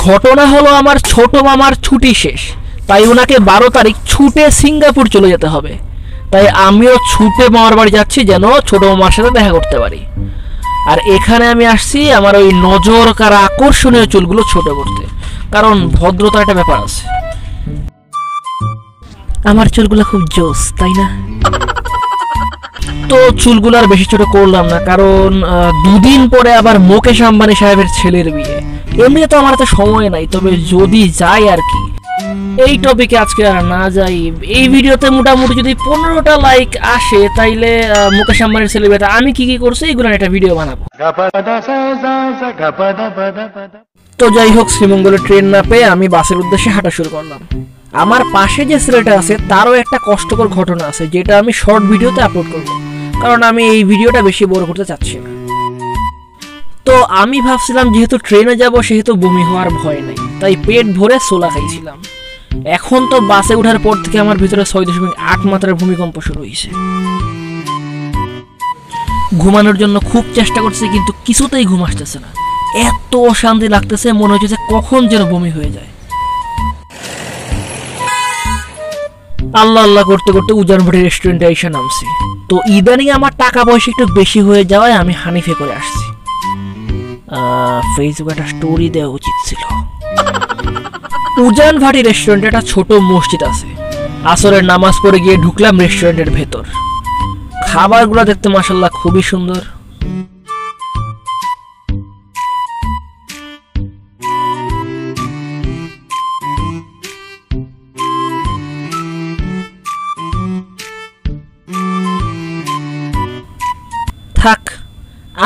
ঘটনা হলো আমার ছোট মামার ছুটি শেষ, তাই ওনাকে 12 তারিখ ছুটে সিঙ্গাপুর চলে যেতে হবে। তাই আমিও ছুটে মামার বাড়ি যাচ্ছি যেন ছোট মামার সাথে দেখা করতে পারি। আর এখানে আমি আসছি আমার ওই নজর কারা আকর্ষণীয় চুলগুলো ছোট করতে, কারণ ভদ্রতার একটা ব্যাপার আছে। আমার চুলগুলো খুব জোস, তাই না? তো চুলগুলো আর বেশি ছোট করলাম না, কারণ 2 দিন পরে আবার মুকেশ আম্বানি সাহেবের ছেলের বিয়ে। এমনিতে তো আমার এত সময় নাই, তবে যদি যাই আর কি। এই টপিকে আজকে আর না যাই। এই ভিডিওতে মোটামুটি যদি 15টা লাইক আসে তাইলে মুকেশ আম্বানির ছেলের বিয়েতে আমি কি কি করছি এগুলো একটা ভিডিও বানাবো। তো যাই হোক, শ্রীমঙ্গলে ট্রেন না পেয়ে আমি বাসের উদ্দেশ্যে হাঁটা শুরু করলাম। আমার পাশে যে ছেলেটা আছে তারও একটা কষ্টকর ঘটনা আছে, যেটা আমি শর্ট ভিডিওতে আপলোড করব, কারণ আমি এই ভিডিওটা বেশি বড় করতে চাচ্ছি না। তো আমি ভাবছিলাম যেহেতু ট্রেনে যাব সেহেতু বমি হওয়ার ভয় নেই, তাই পেট ভরে ছোলা খাইছিলাম। এখন তো বাসে ওঠার পর থেকে আমার ভিতরে 6.8 মাত্রার ভূমিকম্প শুরু হয়েছে। ঘুমানোর জন্য খুব চেষ্টা করছি, কিন্তু কিছুতেই ঘুম আসতেছে না। এত অশান্তি লাগতেছে, মনে হচ্ছে কখন যেন বমি হয়ে যায়। আল্লাহ আল্লাহ করতে করতে উজানবাড়ি রেস্টুরেন্টে এসে নামছি। তো ইদানিং আমার টাকা পয়সা একটু বেশি হয়ে যাওয়ায় আমি হানিফে করে আসছি। ফেসবুকে একটা স্টোরি দেওয়া উচিত ছিল। উজানভাটি রেস্টুরেন্টে একটা ছোট মসজিদ আছে। আসরের নামাজ পড়ে গিয়ে ঢুকলাম রেস্টুরেন্টের ভেতর। খাবারগুলো দেখতে মাশাআল্লাহ খুবই সুন্দর। থাক,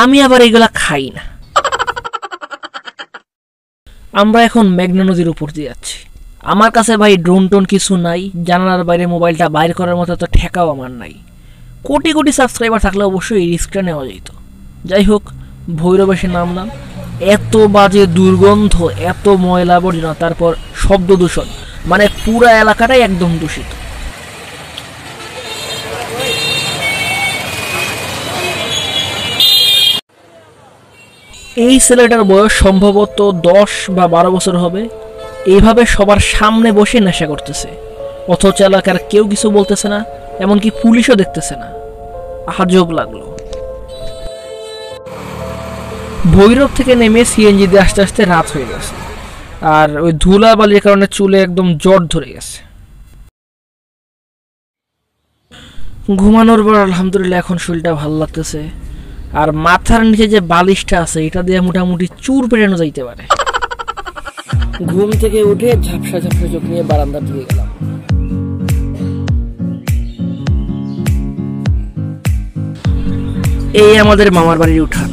আমি আবার এগুলা খাই না। আমরা এখন মেঘনা নদীর উপর দিয়ে যাচ্ছি। আমার কাছে ভাই ড্রোন টোন কিছু নাই, জানালার বাইরে মোবাইলটা বাইর করার মতো তো ঠেকাও আমার নাই। কোটি কোটি সাবস্ক্রাইবার থাকলে অবশ্যই এই রিস্কটা নেওয়া যেত। যাই হোক, ভৈরব এসে নামলাম। এত বাজে দুর্গন্ধ, এত ময়লা আবর্জনা, তারপর শব্দ দূষণ, মানে পুরা এলাকাটাই একদম দূষিত। এই ছেলেটার বয়স সম্ভবত 10 বা 12 বছর হবে। এইভাবে সবার সামনে বসে নেশা করতেছে, অথচ এলাকার কেউ কিছু বলতেছে না, এমনকি পুলিশও দেখতেছে না। আজব লাগলো। ভৈরব থেকে নেমে সিএনজি দিয়ে আস্তে আস্তে রাত হয়ে গেছে, আর ওই ধুলা বালির কারণে চুলে একদম জট ধরে গেছে। ঘুমানোর পর আলহামদুলিল্লাহ এখন শরীরটা ভালো লাগতেছে। আর মাথার নিচে যে বালিশটা আছে এটা দিয়ে মোটামুটি চুর পেটানো যাইতে পারে। ঘুম থেকে উঠে ঝাপসা ঝাপসা চোখ নিয়ে বারান্দা দিয়ে গেলাম। এই আমাদের মামার বাড়ির উঠান।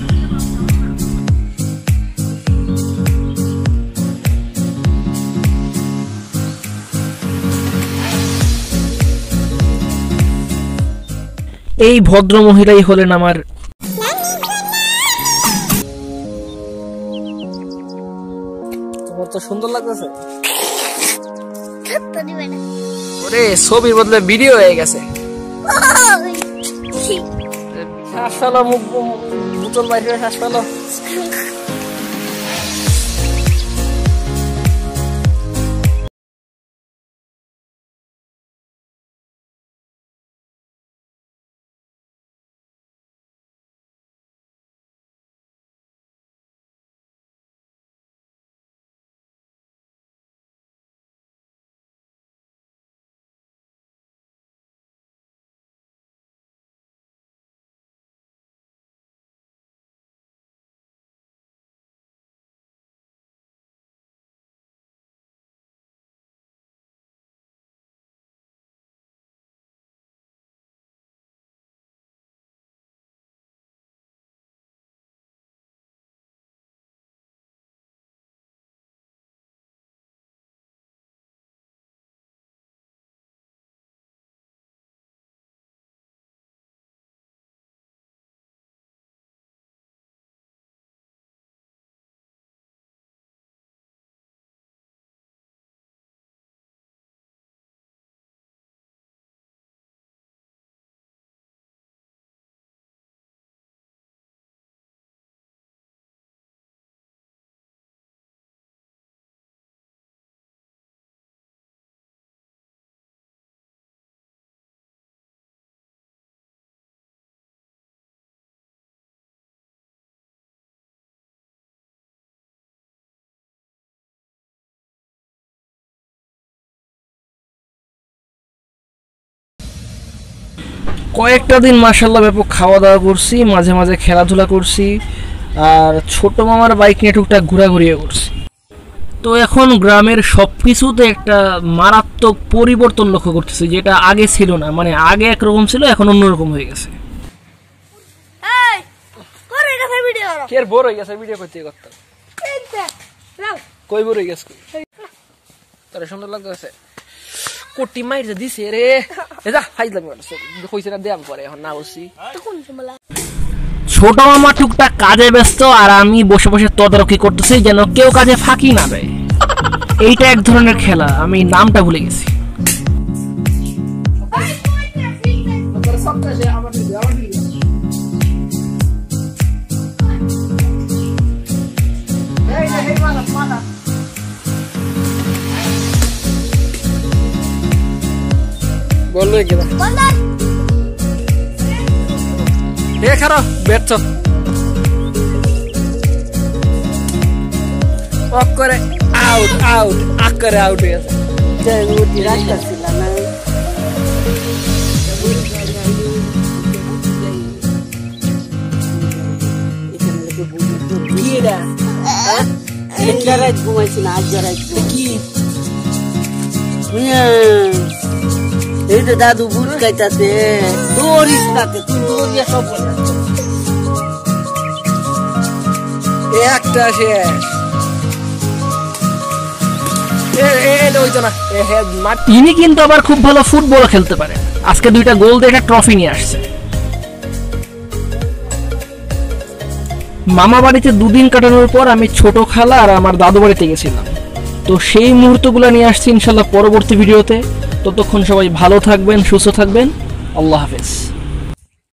এই ভদ্র মহিলাই হলেন আমার সুন্দর লাগতেছে। ওরে ছবির বদলে ভিডিও হয়ে গেছে। শ্বাস ফেলো, মুখ বোতল বাইরে শ্বাস ফেলো। কয়েকটা দিন মাশাআল্লাহ ব্যাপক খাওয়া দাওয়া করছি, মাঝে মাঝে খেলাধুলা করছি, আর ছোট মামার বাইক নিয়ে টুকটাক ঘোরাঘুরিও করছি। তো এখন গ্রামের সব কিছুতে একটা মারাত্মক পরিবর্তন লক্ষ্য করতেছি, যেটা আগে ছিল না। মানে আগে একরকম ছিল, এখন অন্যরকম হয়ে গেছে। কের বোর হয়ে গেছে ভিডিও করতে করতে। কই বোর হয়ে গেছে? তোরে সুন্দর লাগতেছে। কোটি মাইরে দিছে রে। এজা ফাইজলামি করছে। কইছে না দেব পরে, এখন না বলছি। ছোট মামা টুকটাক কাজে ব্যস্ত, আর আমি বসে বসে তদারকি করতেছি যেন কেউ কাজে ফাঁকি না দেয়। এইটা এক ধরনের খেলা, আমি নামটা ভুলে গেছি। বললো কি খারাপ বেচ করে আউট আউট আকারে আউট হয়ে গেছে। ঘুমাইছি না আজ কি এই তো দাদু বুট খাইতাছে, দৌড়িস তাতে তুই দৌড়িয়া সব একটা শেষ। ইনি কিন্তু আবার খুব ভালো ফুটবল খেলতে পারে। আজকে 2টা গোল দিয়ে একটা ট্রফি নিয়ে আসছে। মামা বাড়িতে 2 দিন কাটানোর পর আমি ছোট খালা আর আমার দাদু বাড়িতে গেছিলাম। তো সেই মুহূর্তগুলো নিয়ে আসছি ইনশাল্লাহ পরবর্তী ভিডিওতে। ততক্ষণ সবাই ভালো থাকবেন, সুস্থ থাকবেন। আল্লাহ হাফেজ।